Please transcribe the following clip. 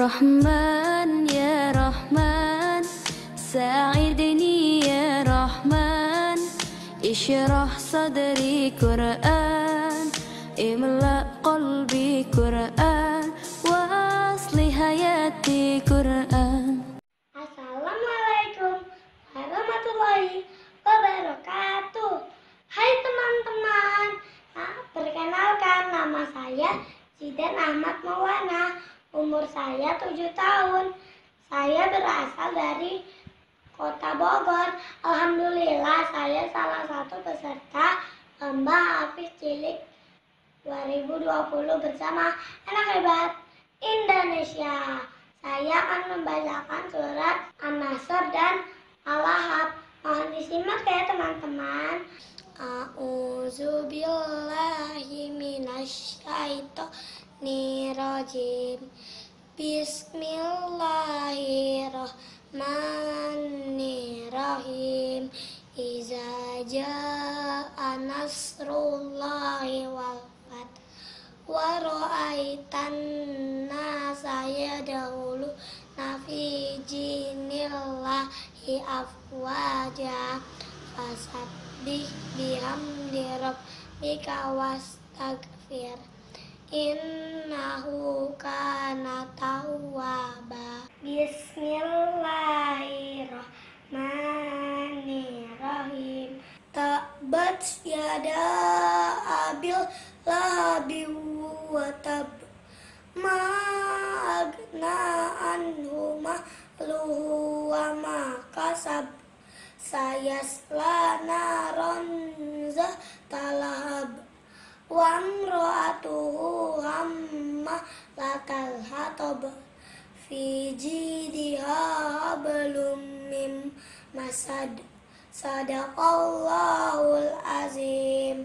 رحمن يا رحمن ساعدني يا رحمن اشرح صدري قرآن املأ قلبي قرآن واصلح حياتي قرآن. Assalamualaikum warahmatullahi wabarakatuh. Hai teman-teman, perkenalkan nama saya Zidan Ahmad Maulana. Umur saya 7 tahun. Saya berasal dari Kota Bogor. Alhamdulillah saya salah satu peserta Lomba Hafiz Cilik 2020 bersama Anak Hebat Indonesia. Saya akan membacakan surat An-Nasr dan Al-Lahab. Mohon disimak ya teman-teman. A'udzubillahi minasyaitonirrajim. Bismillahirrahmanirrahim. Iza jaa nasrullahi wal fath wa ra'aitan nasa yadkhuluna fi dinillahi afwaja fasabbih bihamdi rabbika wastaghfir innahu kana tawwaba. Bismillahirrahmanirrahim. Tabat yada abil lahabi wa tab ma agna anhu mahluhu wa ma kasab sayasla naron zatalahab wa amra'atuhu hammalatal hatab fi jidiha hablum mim masad. Sadaqallahul azim.